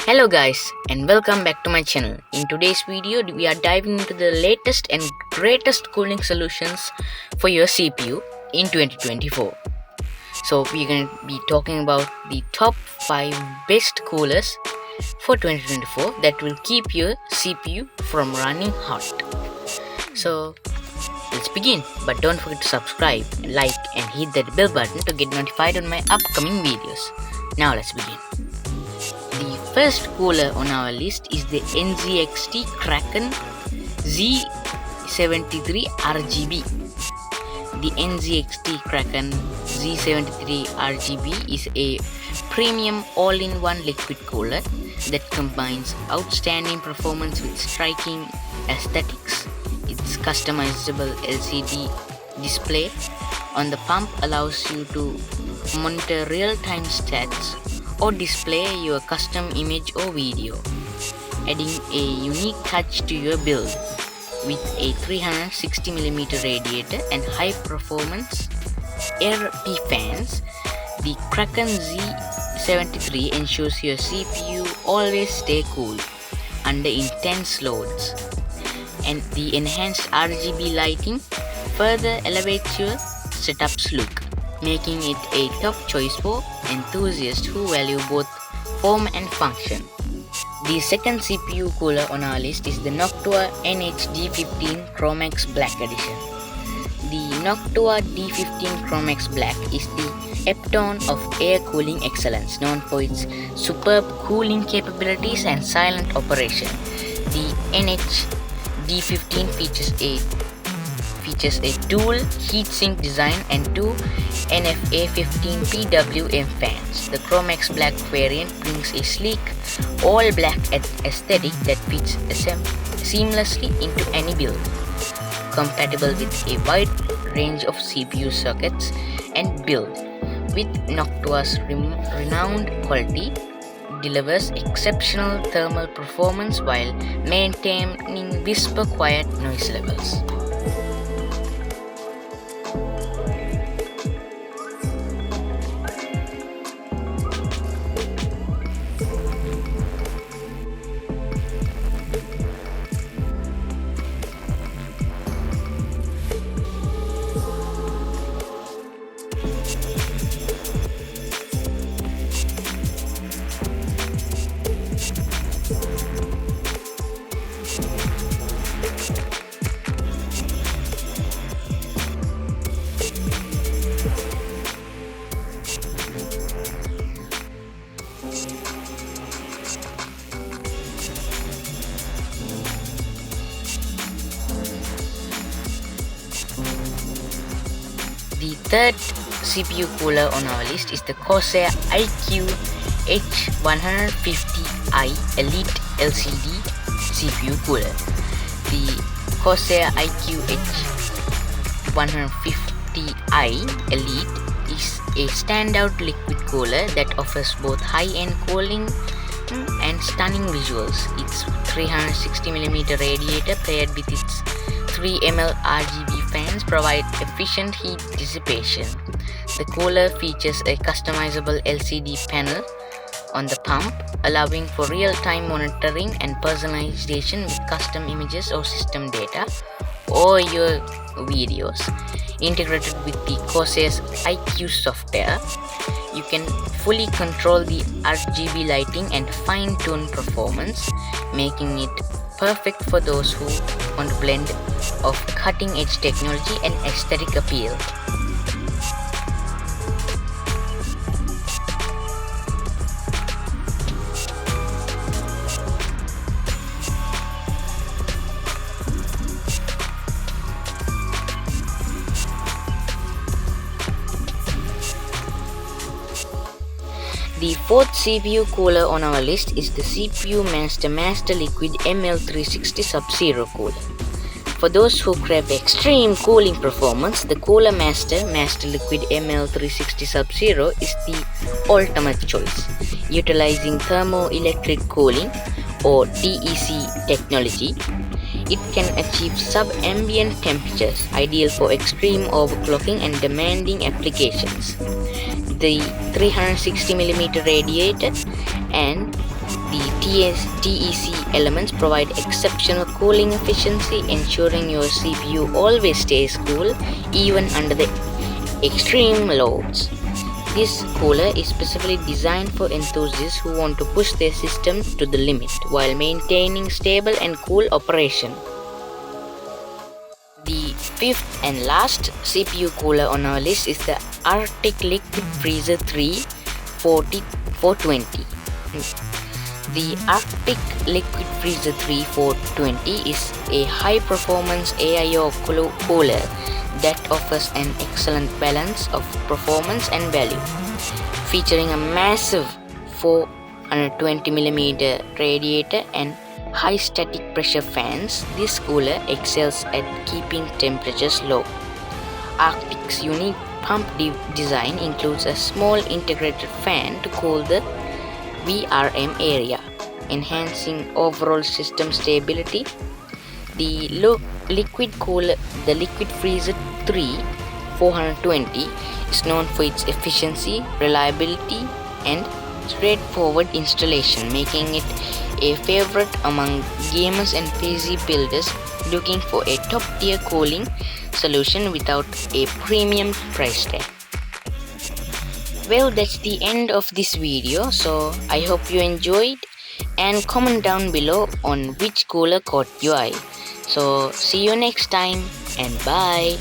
Hello guys and welcome back to my channel. In today's video we are diving into the latest and greatest cooling solutions for your CPU in 2024. So we're going to be talking about the top 5 best coolers for 2024 that will keep your CPU from running hot. So let's begin, but don't forget to subscribe, like and hit that bell button to get notified on my upcoming videos. Now let's begin. The first cooler on our list is the NZXT Kraken Z73 RGB. The NZXT Kraken Z73 RGB is a premium all-in-one liquid cooler that combines outstanding performance with striking aesthetics. Its customizable LCD display on the pump allows you to monitor real-time stats or display your custom image or video, adding a unique touch to your build. With a 360mm radiator and high-performance Aer P fans, the Kraken Z73 ensures your CPU always stay cool under intense loads, and the enhanced RGB lighting further elevates your setup's look, making it a top choice for enthusiasts who value both form and function. The second CPU cooler on our list is the Noctua NH-D15 Chromax.Black edition. The Noctua D15 Chromax.Black is the epitome of air cooling excellence, known for its superb cooling capabilities and silent operation. The NH-D15 features a dual heatsink design and two NF-A15 PWM fans. The Chromax.Black variant brings a sleek, all-black aesthetic that fits seamlessly into any build, compatible with a wide range of CPU sockets and build. With Noctua's renowned quality, delivers exceptional thermal performance while maintaining whisper-quiet noise levels. The third CPU cooler on our list is the Corsair iCUE H150i Elite LCD CPU cooler. The Corsair iCUE H150i Elite is a standout liquid cooler that offers both high-end cooling and stunning visuals. Its 360mm radiator paired with its 3ml RGB fans provide efficient heat dissipation. The cooler features a customizable LCD panel on the pump, allowing for real-time monitoring and personalization with custom images or system data or your videos. Integrated with the Corsair's iCUE software, you can fully control the RGB lighting and fine-tune performance, making it perfect for those who want a blend of cutting-edge technology and aesthetic appeal. The fourth CPU cooler on our list is the CPU Master Liquid ML360 Sub-Zero cooler. For those who crave extreme cooling performance, the Cooler Master Liquid ML360 Sub-Zero is the ultimate choice. Utilizing thermoelectric cooling or TEC technology, it can achieve sub-ambient temperatures, ideal for extreme overclocking and demanding applications. The 360mm radiator and The TEC elements provide exceptional cooling efficiency, ensuring your CPU always stays cool even under the extreme loads. This cooler is specifically designed for enthusiasts who want to push their system to the limit while maintaining stable and cool operation. The fifth and last CPU cooler on our list is the Arctic Liquid Freezer 3 420. The Arctic Liquid Freezer 3 420 is a high-performance AIO cooler that offers an excellent balance of performance and value. Featuring a massive 420mm radiator and high static pressure fans, this cooler excels at keeping temperatures low. Arctic's unique pump design includes a small integrated fan to cool the VRM area, enhancing overall system stability. The Liquid Freezer 3 420 is known for its efficiency, reliability, and straightforward installation, making it a favorite among gamers and PC builders looking for a top-tier cooling solution without a premium price tag. Well, that's the end of this video, so I hope you enjoyed, and comment down below on which cooler caught your eye. So see you next time, and bye.